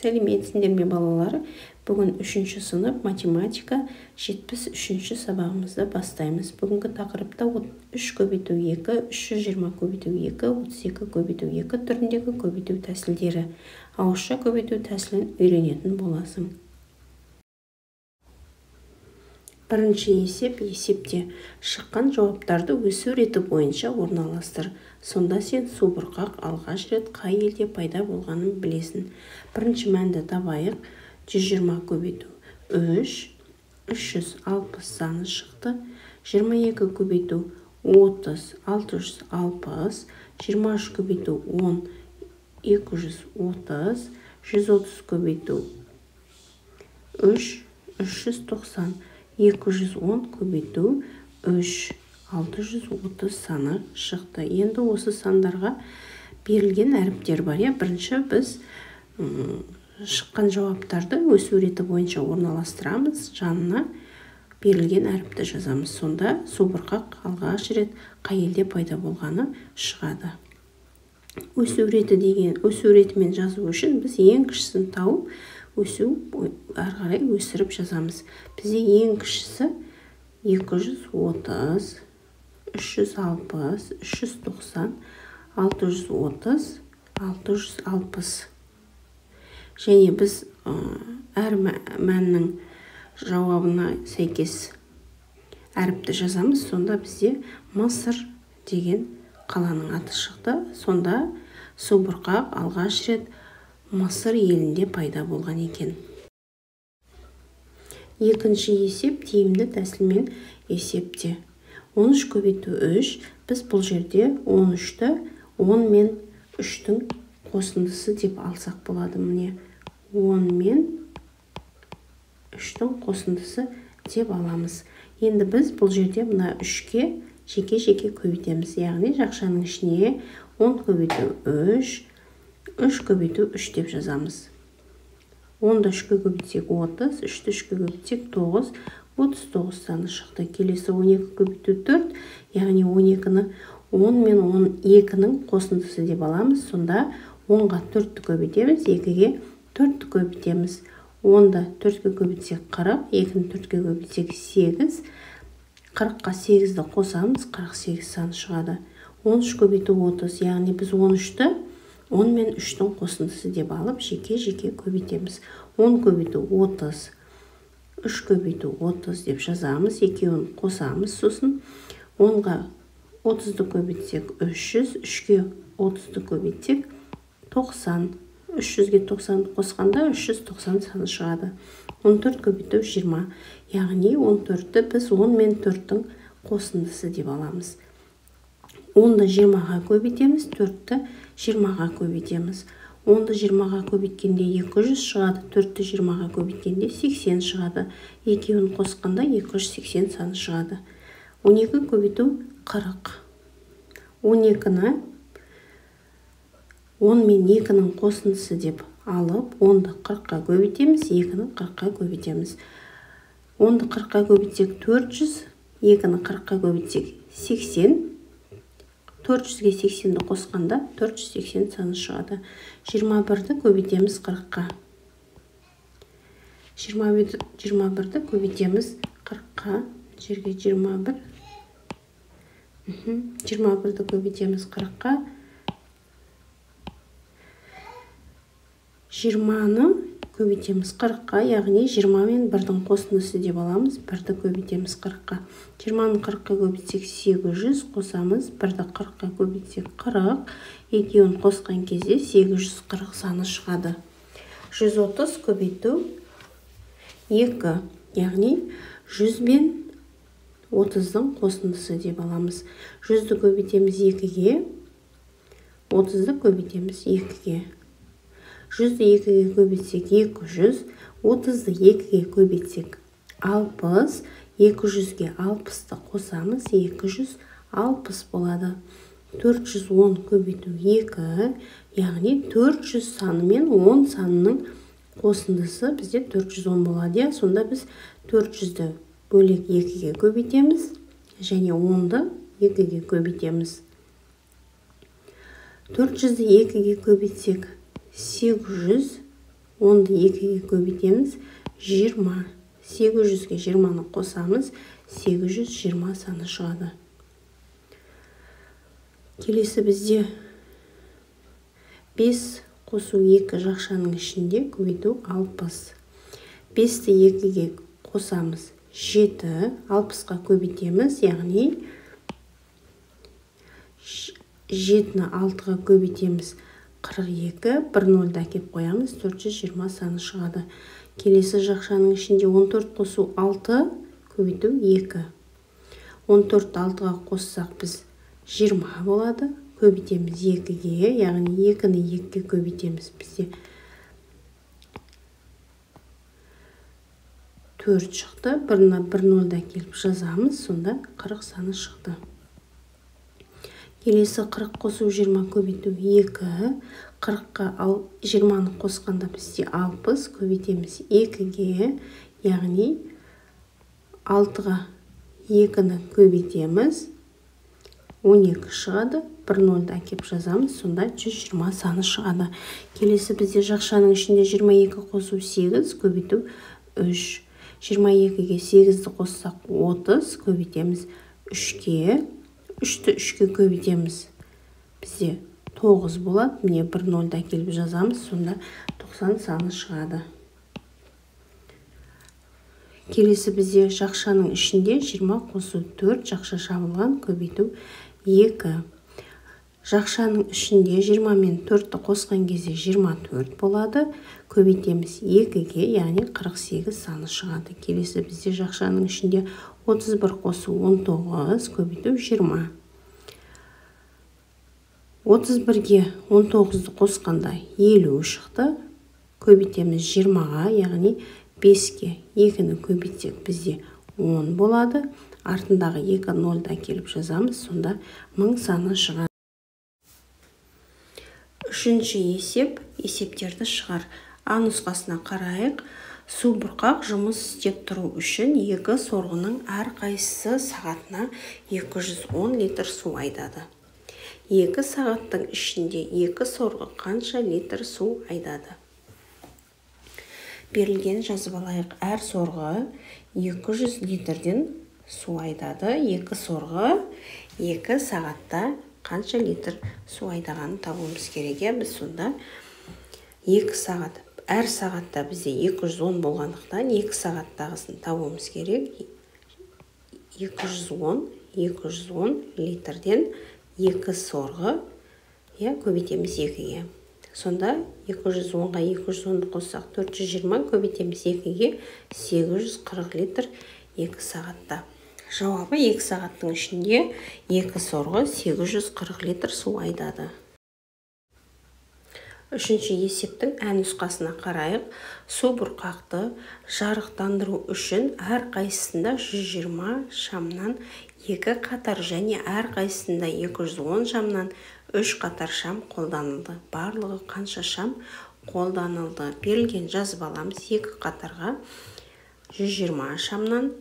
Сәлеметсіңдер ме балалар? Бүгін 3-ші сынып математика 73-ші сабағымызды бастаймыз. Бүгінгі тақырыпта 3 көбейту 2, 320 көбейту 2, 32 көбейту 2 түріндегі көбейту тәсілдері. Ауызша көбейту тәсілін үйренетін боласың. Бірінші есепте шыққан жауаптарды өсу реті бойынша орналастыр. Сонда сен субұрқақ алғаш рет қай елде пайда болғанын білесің. Бірінші мәнді табайық. 120 көбейту 3, 360 саны шықты. 22 көбейту 30, 660, 23 көбейту 10, 230, 130 көбейту 3, 390, 210 көбейту 3, 630 саны шықты. Енді осы сандарға берілген әріптер бар. Бірінші біз шыққан жауаптарды өсу реті бойынша орналастырамыз. Жанына берілген әріпті жазамыз. Сонда субұрқақ алғаш рет қай елде пайда болғаны шығады. Өсу ретімен жазу үшін біз ең кішісін тауып, өсу ары қарай өсіріп жазамыз. Бізде ең кішісі 230, 360, 390, 630, 660. Және біз әр мәннің жауабына сәйкес әріпті жазамыз. Сонда бізде Мысыр деген қаланың аты шықты. Сонда субұрқақ алғаш рет Мысыр елінде пайда болған екен. Екінші есеп тиімді тәсілмен есепте. 13 көбейту 3. Біз бұл жерде 13-ті 10 мен 3-тің қосындысы деп алсақ болады. Міне 10 мен 3-тің қосындысы деп аламыз. Енді біз бұл жерде мына 3-ке жеке-жеке көбейтеміз. Яғни жақшаның ішіне 10 көбейту 3, 3 көбейту 3 деп жазамыз. 10-ды 3-ке көбейтсек 30, 3-ті 3-ке көбейтсек 9, 39 саны шықты. Келесі 12 көбейту 4, яғни 12-ні 10 мен 12-нің қосындысы деп аламыз. Сонда 10-ға 4-ті көбейтеміз, 2-ге 4-ті көбейтеміз. 10-ды 4-ке көбейтсек 40, 2-ні 4-ке көбейтсек 8, 40-қа 8-ді қосамыз, 48 саны шығады. 13 көбейту 30, яғни біз 13-ті 10 мен 3-тің қосындысы деп алып, жеке-жеке көбейтеміз. 10 көбейту 30, 3 көбейту 30 деп жазамыз, екеуін қосамыз. Сосын 10-ға 30-ды көбейтсек 300, 3-ке 30-ды көбейтсек 90, 300-ге 90-ды қосқанда 390 саны шығады. 14 көбейту 20, яғни 14-ті біз 10 мен 4-тің қосындысы деп аламыз. 10-ды 20-ға көбейтеміз, 4-ті 20-ға көбейтеміз. 10-ды 20-ға көбейткенде 200 шығады, 4-ті 20-ға көбейткенде 80 шығады. Екеуін қосқанда 280 саны шығады. 12 көбейту 40. 12-ні 10 мен 2-нің қосындысы деп алып, 10-ды 40-қа көбейтеміз, 2-ні 40-қа көбейтеміз. 10-ды 40-қа көбейтсек 400, 2-ні 40-қа көбейтсек 80, 400-ге 80-ді қосқанда 480 саны шығады. 21-ді көбейтеміз 40-қа. 21-ді көбейтеміз 40-қа. Жерге 21. 21-ді көбейтеміз 40-қа. 20-ны көбейтеміз 40-қа, яғни 20 мен 1-дің қосындысы деп аламыз. 1-ді көбейтеміз 40-қа. 20-ны 40-қа көбейтсек 800 қосамыз. 1-ді 40-қа көбейтсек 40. Екеуін қосқан кезде 840 саны шығады. 130 көбейту 2, яғни 100 мен 30-дың қосындысы деп аламыз. 100-ді көбейтеміз 2-ге, 30-ды көбейтеміз 2-ге. 100-ді 2-ге көбейтсек 200, 30-ды 2-ге көбейтсек 60, 200-ге 60-ды қосамыз, 260 болады. 410 көбейту 2, яғни 400 саны мен 10 санының қосындысы бізде 410 болады. Сонда біз 400-ді бөлек 2-ге көбейтеміз, және 10-ды 2-ге көбейтеміз. 400-ді 2-ге көбейтсек 800, 10-ды 2-ге көбейтеміз, 20. 800-ге 20-ны қосамыз, 820 саны шығады. Келесі бізде 5 қосу 2 жақшаның ішінде көбейту 60. 5-ті 2-ге қосамыз, 7. 60-қа көбейтеміз, яғни 7-ні 6-ға көбейтеміз, 42. 1 0-ді әкеп қоямыз, 420 саны шығады. Келесі жақшаның ішінде 14 қосу 6, көбейту 2. 14-ті 6-ға қоссақ біз 20 болады. Көбейтеміз 2-ге, яғни 2-ні 2-ге көбейтеміз. Бізде 4 шықты. 1-ні 1 0-ді әкеліп жазамыз, сонда 40 саны шықты. Келесі 40 қосу 20 көбейту 2. 40-қа 20-ны қосқанда бізде 60, көбейтеміз 2-ге, яғни 6-ға 2-ні көбейтеміз, 12 шығады. 1 0-ді әкеп жазамыз, сонда 120 саны шығады. Келесі бізде жақшаның ішінде 22 қосу 8, көбейту 3. 22-ге 8-ді қоссақ 30, көбейтеміз 3-ге. 3-ті 3-ге көбейтеміз, бізде 9 болады. Міне 1 0-ді әкеліп жазамыз, сонда 90 саны шығады. Келесі бізде жақшаның ішінде 20 қосу 4 жақша шабылған, көбейту 2. Жақшаның ішінде 20 мен 4-ті қосқан кезде 24 болады. Көбейтеміз 2-ге, яғни 48 саны шығады. Келесі бізде жақшаның ішінде 31 қосу 19, көбейту 20. 31-ге 19-ды қосқанда 50 шықты. Көбейтеміз 20-ға, яғни 5-ке 2-ні көбейтсек бізде 10 болады. Артындағы 2 0-ді әкеліп жазамыз, сонда 1000 саны шығады. Үшінші есеп, есептерді шығар. А нұсқасына қарайық. Су бұрқақ жұмыс істеп тұру үшін 2 сорғының әр қайсысы сағатына 210 литр су айдады. 2 сағаттың ішінде 2 сорғы қанша литр су айдады? Берілген жазып алайық. Әр сорғы 200 литрден су айдады. 2 сорғы 2 сағатта қанша литр су айдағанын табуымыз керек. Біз сонда 2 сағат, әр сағатта бізде 210 болғандықтан 2 сағаттағысын табуымыз керек. 210 литрден 2 сорғы көбейтеміз 2-ге. Сонда 210-ға 210-ды қоссақ 420, көбейтеміз 2-ге, 840 литр 2 сағатта. Жауабы 2 сағаттың ішінде 2 сорғы 840 литр су айдады. Үшінші есептің ән нұсқасына қарайық. Су бұрқақты жарықтандыру үшін әр қайсысында 120 шамнан 2 қатар және әр қайсысында 210 шамнан 3 қатар шам қолданылды. Барлығы қанша шам қолданылды? Берілген жазып аламыз. 2 қатарға 120 шамнан,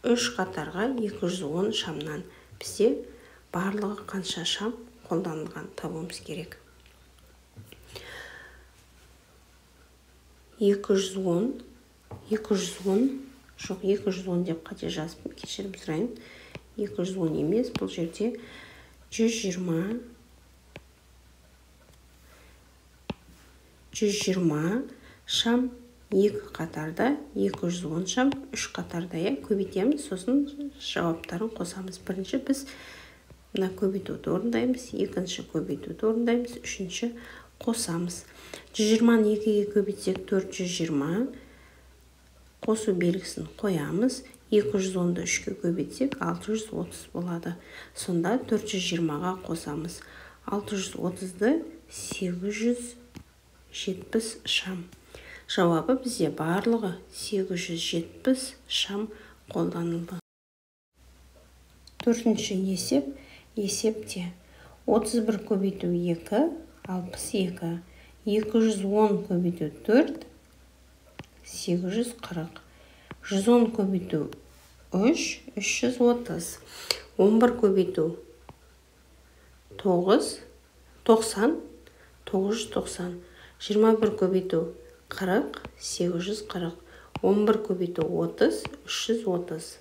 3 қатарға 210 шамнан. Бізде барлығы қанша шам қолданылған табуымыз керек. 210 деп қате жазып, кешірім сұрайын. 210 емес, бұл жерде 120 шам 2 қатарда, 210 шам 3 қатарда. Көбейтеміз, сосын жауаптарын қосамыз. Бірінші біз мына көбейтуді орындаймыз, екінші көбейтуді орындаймыз, үшінші қосамыз. 120-ны 2-ге көбейтсек 420, қосу белгісін қоямыз. 210-ды 3-ге көбейтсек 630 болады. Сонда 420-ға қосамыз. 630-ды 870 шам. Жауабы бізде барлығы 870 шам қолданылды. Төртінші есеп. Есепте 31 көбейту 2, 62. 210 көбейту 4, 840. 110 көбейту 3, 330. 11 көбейту 9, 90, 990. 21 көбейту 40, 840. 11 көбейту 30, 330.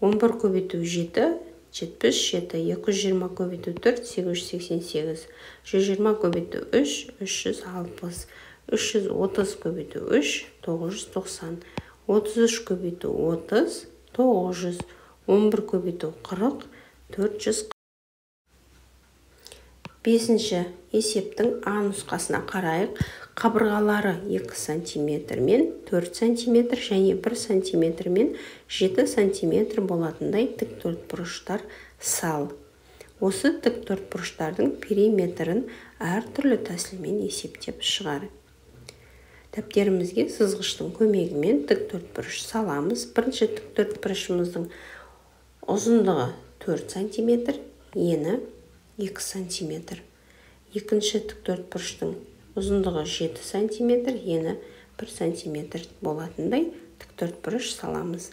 11 көбейту 7, 77. 220 көбейту 4, 888. 120 көбейту 3, 360. 330 көбейту 3, 990. 33 көбейту 30, 900. 11 көбейту 40, 400. Бесінші есептің А нұсқасына қарайық. Қабырғалары 2 см мен 4 см және 1 см мен 7 см болатындай тік төртбұрыштар сал. Осы тік төртбұрыштардың периметрін әртүрлі тәсілмен есептеп шығар. Дәптерімізге сызғыштың көмегімен тік төртбұрыш саламыз. Бірінші тік төртбұрышымыздың ұзындығы 4 см, ені 2 см. Екінші тік төртбұрыштың ұзындығы 7 см, ені 1 см болатындай тік төртбұрыш саламыз.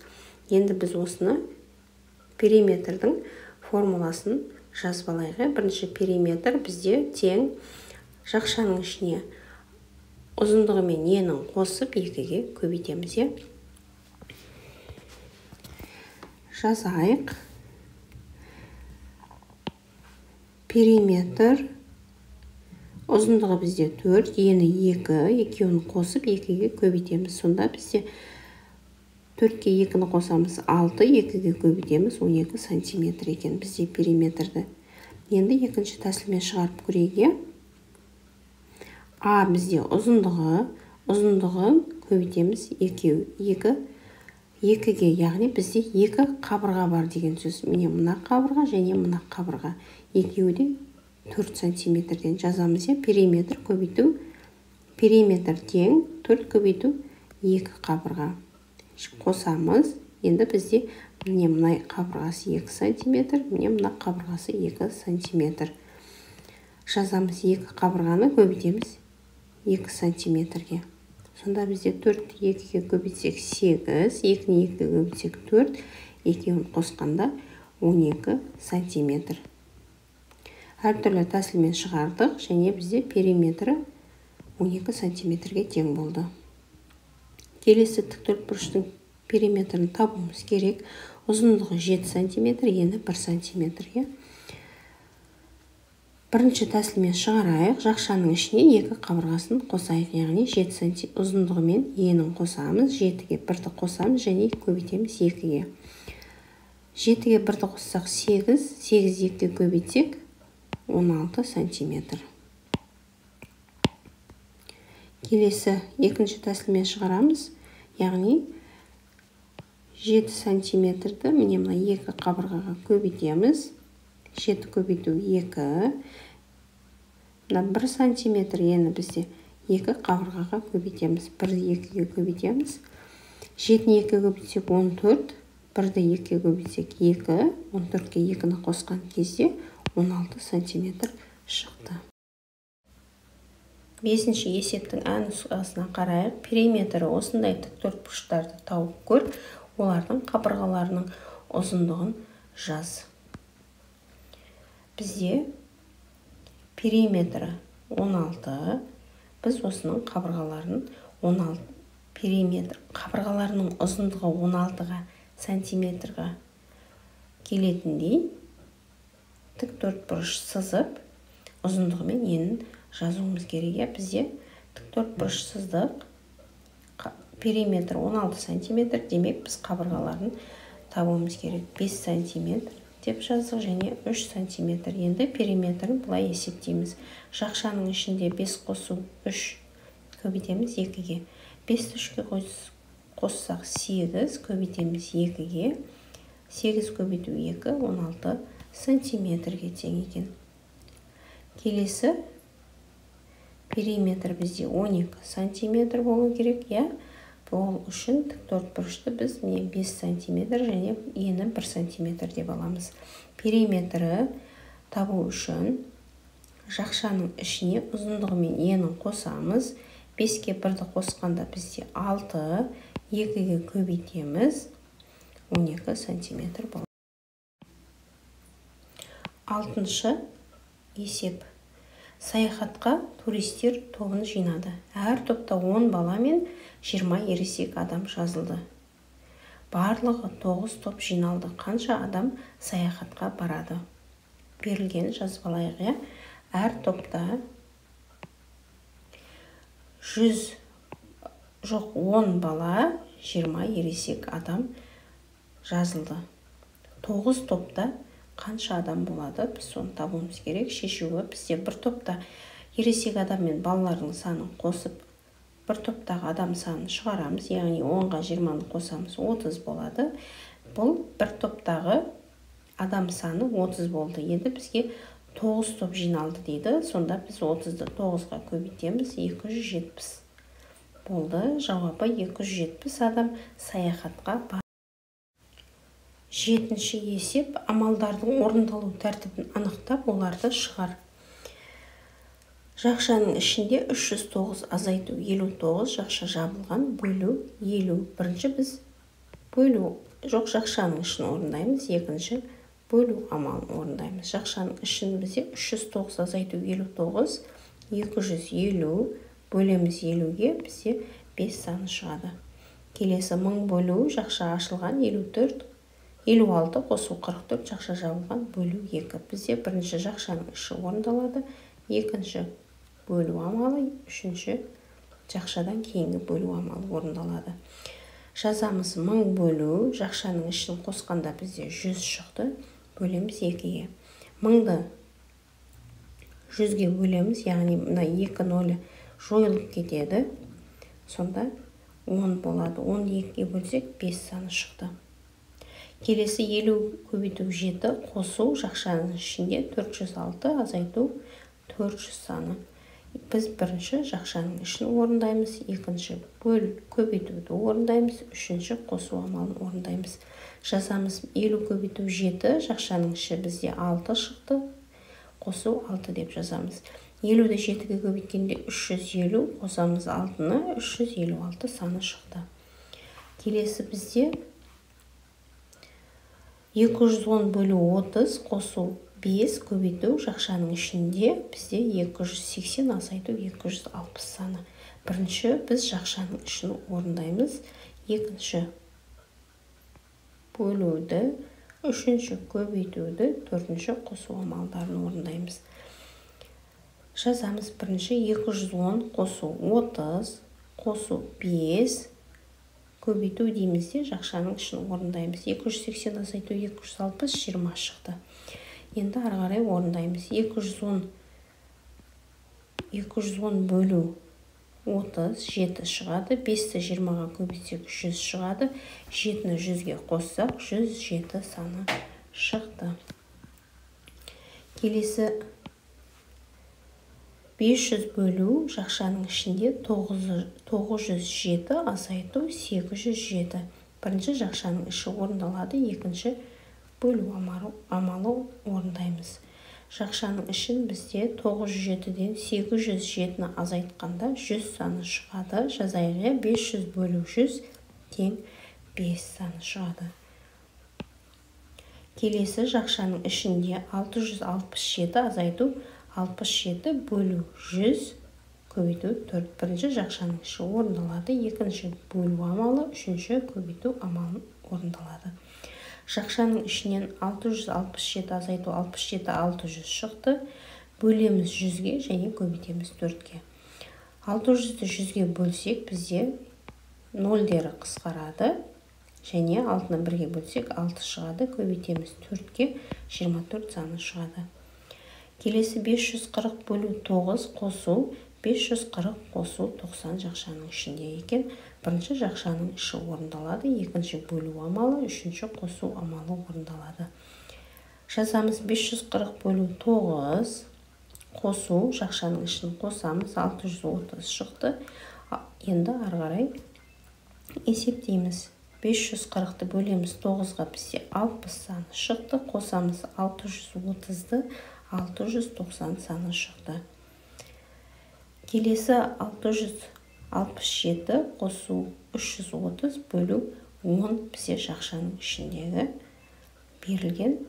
Енді біз осыны периметрдің формуласын жазып алайық. Бірінші периметр бізде тең жақшаның ішіне ұзындығы мен енін қосып 2-ге көбейтеміз. Жазайық. Периметр ұзындығы бізде 4, ені 2, екеуін қосып 2-ге көбейтеміз. Сонда бізде 4-ке 2-ні қосамыз 6, 2-ге көбейтеміз 12 см екен бізде периметрді. Енді екінші тәсілмен шығарып көрейік. А бізде ұзындығын көбейтеміз 2, 2-ге, яғни бізде 2 қабырға бар деген сөз. Міне мына қабырға және мына қабырға. Екеуі де 4 см-ден жазамыз. Периметр көбейту, периметр тең 4 көбейту 2 қабырға. Қосамыз. Енді бізде міне мына қабырғасы 2 см, міне мына қабырғасы 2 см. Жазамыз 2 қабырғаны көбейтеміз 2 см-ге. Сонда бізде 4-ті 2-ге көбейтсек 8, 2-ні 2-ге көбейтсек 4, екеуін қосқанда 12 см. Әртүрлі тәсілмен шығардық және бізде периметрі 12 см-ге тең болды. Келесі тік төртбұрыштың периметрін табуымыз керек. Ұзындығы 7 см, ені 1 см. Бірінші тәсілмен шығарайық. Жақшаның ішіне 2 қабырғасын қосайық, яғни 7 см ұзындығы мен енін қосамыз. 7-ге 1-ді қосамыз және көбейтеміз 2-ге. 7-ге 1-ді қоссақ 8, 8 2-ге көбейтсек 16 см. Келесі екінші тәсілмен шығарамыз, яғни 7 см-ді міне мына 2 қабырғаға көбейтеміз. 7 көбейту 2, 1 см ені бізде 2 қабырғаға көбейтеміз. 1-ді 2-ге көбейтеміз. 7-ні 2-ге көбейтсек 14, 1-ді 2-ге көбейтсек 2, 14-ге 2-ні қосқан кезде 16 см шықты. Бесінші есептің А нұсқасына қарайық. Периметрі осындай тік төртбұрыштарды тауып көр, олардың қабырғаларының ұзындығын жаз. Бізде периметрі 16, біз осының қабырғаларын 16, периметр қабырғаларының ұзындығы 16 см-ға келетіндей тік төртбұрыш сызып, ұзындығы мен енін жазуымыз керек. Бізде тік төртбұрыш сыздық, периметр 16 см, демек біз қабырғаларын табуымыз керек. 5 см деп жаздық және 3 см. Енді периметрін бұлай есептейміз. Жақшаның ішінде 5 қосу 3 көбейтеміз 2-ге. 5-ті 3-ге қоссақ 8 көбейтеміз 2-ге. 8 көбейту 2, 16 см-ге тең екен. Келесі периметр бізде 12 см болу керек. Бұл үшін тік төртбұрышты біз 5 см және ені 1 см деп аламыз. Периметрі табу үшін жақшаның ішіне ұзындығы мен енін қосамыз. 5-ке 1-ді қосқанда бізде 6, 2-ге көбейтеміз 12 см болады. Алтыншы есеп. саяхатқа туристер тобын жинады. Әр топта 10 бала мен 20 ересек адам жазылды. Барлығы 9 топ жиналды. Қанша адам саяхатқа барады? Берілген жазып алайық. Әр топта 10 бала, 20 ересек адам жазылды. 9 топта қанша адам болады? Біз соны табуымыз керек. Шешуі бізде бір топта ересек адам мен балалардың санын қосып, бір топтағы адам санын шығарамыз. Яғни 10-ға 20-ны қосамыз, 30 болады. Бұл бір топтағы адам саны 30 болды. Енді бізге 9 топ жиналды дейді. Сонда біз 30-ды 9-ға көбейтеміз. 270 болды. Жауабы 270 адам саяхатқа бар. 7-ші есеп, амалдардың орындалу тәртібін анықтап, оларды шығар. Жақшаның ішінде 309 азайту 59, жақша жабылған, бөлу 50. Бірінші біз бөлу жоқ жақшаның ішін орындаймыз, екінші бөлу амалын орындаймыз. Жақшаның ішін бізде 309 азайту 59, 250, бөлеміз 50-ге бізде 5 саны шығады. Келесі 1000 бөлу, жақша ашылған 54, 56 қосу 44, жақша жабылған, бөлу 2. Бізде бірінші жақшаның іші орындалады, екінші бөлу амалы, үшінші жақшадан кейінгі бөлу амалы орындалады. Жазамыз 1000 бөлу, жақшаның ішін қосқанда бізде 100 шықты, бөлеміз 2-ге. 1000-ды 100-ге бөлеміз, яғни мына 2 нолі жойылып кетеді. Сонда 10 болады. 12-ге бөлсек 5 саны шықты. Келесі 50 көбейту 7, қосу жақшаның ішінде 406, азайту 400 саны. Біз бірінші жақшаның ішін орындаймыз, екінші көбейтуді орындаймыз, үшінші қосу амалын орындаймыз. Жазамыз 50 көбейту 7, жақшаның іші бізде 6 шықты, қосу 6 деп жазамыз. 50-ді 7-ге көбейткенде 350, қосамыз 6-ны, 356 саны шықты. Келесі бізде 210 бөлу 30, қосу 5, көбейту жақшаның ішінде бізде 280, азайту 260 саны. Бірінші біз жақшаның ішін орындаймыз, екінші бөлуді, үшінші көбейтуді, төртінші қосу амалдарын орындаймыз. Жазамыз бірінші 210, қосу 30, қосу 5, көбейту деймізде жақшаның ішін орындаймыз. 280 азайту 260, 20 шықты. Енді ары қарай орындаймыз. 210 бөлу 30, 7 шығады. 5-ті 20-ға көбейтсек 100 шығады. 7-ні 100-ге қоссақ 107 саны шықты. Келесі 500 бөлу жақшаның ішінде 907, азайту 807. Бірінші жақшаның іші орындалады, екінші бөлу амалы орындаймыз. Жақшаның ішін бізде 907-ден 807-ні азайтқанда 100 саны шығады. Жазайғы 500 бөлу 100 тең 5 саны шығады. Келесі жақшаның ішінде 667, азайту 67, бөлу 100, көбейту 4. Бірінші жақшаның іші орындалады, екінші бөлу амалы, үшінші көбейту амалын орындалады. Жақшаның ішінен 667, азайту 67, 600 шықты. Бөлеміз 100-ге және көбейтеміз 4-ге. 600-ді 100-ге бөлсек бізде нөлдері қысқарады. Және 6-ны 1-ге бөлсек 6 шығады. Көбейтеміз 4-ге, 24 саны шығады. Келесі 540 бөлу 9, қосу 540, қосу 90 жақшаның ішінде екен. Бірінші жақшаның іші орындалады, екінші бөлу амалы, үшінші қосу амалы орындалады. Жазамыз 540 бөлу 9, қосу жақшаның ішін қосамыз, 630 шықты. Енді ары қарай есептейміз. 540-ды бөлеміз 9-ға бізде 60 саны шықты, қосамыз 630-ды, 690 саны шықты. Келесі 667 қосу 330 бөлу 10 бізде жақшаның ішіндегі берілген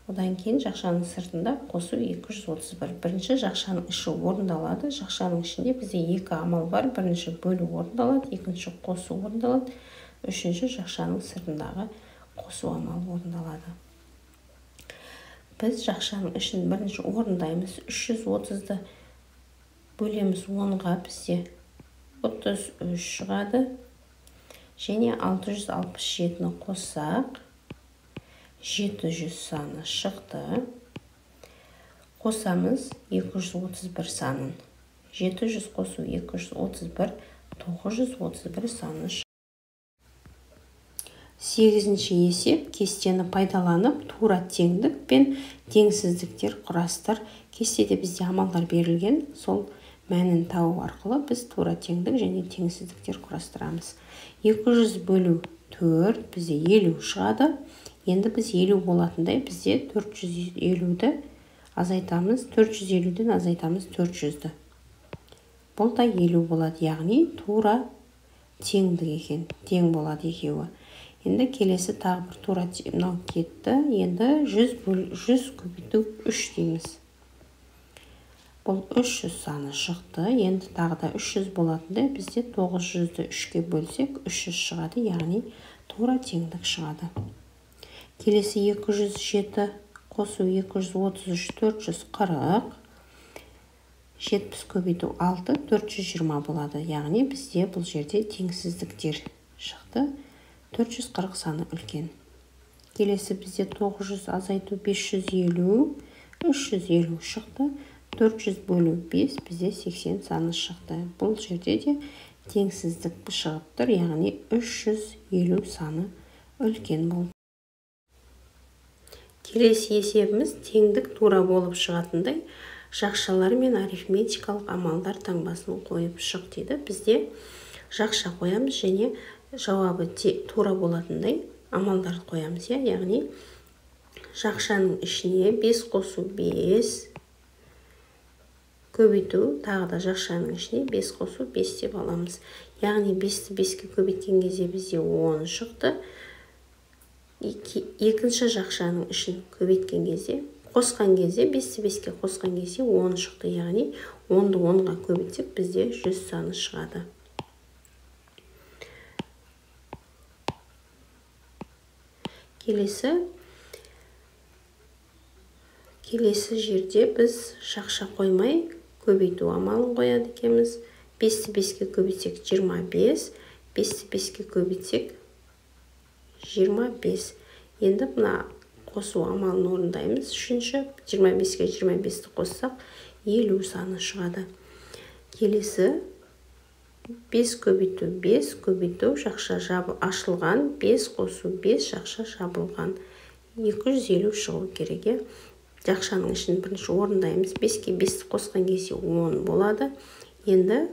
Одан кейін жақшаның сыртында қосу 231. Бірінші жақшаның іші орындалады. Жақшаның ішінде бізде екі амал бар. Бірінші бөлу орындалады, екінші қосу орындалады. Үшінші жақшаның сыртындағы қосу амалы орындалады. Біз жақшаның ішін бірінші орындаймыз. 330-ды бөлеміз 10-ға, бізде 33 шығады. Және 667-ні қоссақ 700 саны шықты. Қосамыз 231 санын. 700 қосу 231, 931 саны шықты. 8-ші есеп: кестені пайдаланып тура теңдік пен теңсіздіктер құрастыр. Кестеде бізде амалдар берілген, сол мәнін табу арқылы біз тура теңдік және теңсіздіктер құрастырамыз. 200 бөлу 4 бізде 50 шығады. Енді біз 50 болатындай бізде 450-ді азайтамыз. 450-ден азайтамыз 400-ді. Бұл да 50 болады, яғни тура теңдік екен. Тең болады екеуі. Енді келесі тағы бір тура мынау кетті. Енді 100 көбейту 3 дейміз. Бұл 300 саны шықты. Енді тағы да 300 болатындай бізде 900-ді 3-ке бөлсек 300 шығады, яғни тура теңдік шығады. Келесі 207 қосу 233, 440. 70 көбейту 6, 420 болады. Яғни бізде бұл жерде теңсіздіктер шықты. 440 саны үлкен. Келесі бізде 900 азайту 550, 350 шықты. 400 бөлу 5 бізде 80 саны шықты. Бұл жерде де теңсіздік шығып тұр, яғни 350 саны үлкен болды. Келесі есебіміз теңдік тура болып шығатындай жақшалар мен арифметикалық амалдар таңбасын қойып шық дейді. Бізде жақша қоямыз және жауабы тура болатындай амалдар қоямыз. Яғни жақшаның ішіне 5 қосу 5 көбейту, тағы да жақшаның ішіне 5 қосу 5 деп аламыз. Яғни 5-ті 5-ке көбейткен кезде бізде 10 шықты. Екінші жақшаның ішін көбейткен кезде, қосқан кезде, 5-ті 5-ке қосқан кезде 10 шықты. Яғни 10-ды 10-ға көбейтсек бізде 100 саны шығады. Келесі жерде біз жақша қоймай көбейту амалын қояды екенбіз. 5-ті 5-ке көбейтсек 25, 5-ті 5-ке көбейтсек 25. Енді мына қосу амалын орындаймыз. Үшінші 25-ке 25-ті қоссақ 50 саны шығады. Келесі 5 көбейту 5 көбейту жақша ашылған, 5 қосу 5 жақша жабылған. 250 шығу керек. Жақшаның ішін бірінші орындаймыз. 5-ке 5-ті қосқан кезде 10 болады. Енді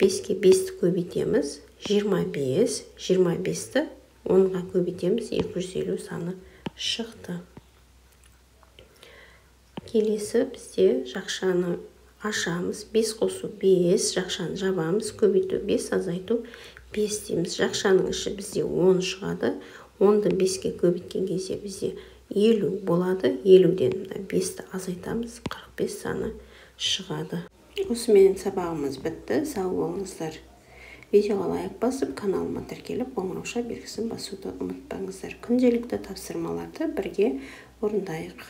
5-ке 5-ті көбейтеміз. 25, 25-ті 10-ға көбейтеміз, 250 саны шықты. Келесі бізде жақшаны ашамыз. 5 қосу 5, жақшаны жабамыз. Көбейту 5, азайту 5 дейміз. Жақшаның іші бізде 10 шығады. 10-ды 5-ке көбейткен кезде бізде 50 болады. 50-ден 5-ті азайтамыз, 45 саны шығады. Осымен сабағымыз бітті. Сау болыңыздар. Видеоға лайк басып, каналыма тіркеліп, қоңырауша белгісін басуды ұмытпаңыздар. Күнделікті тапсырмаларды бірге орындайық.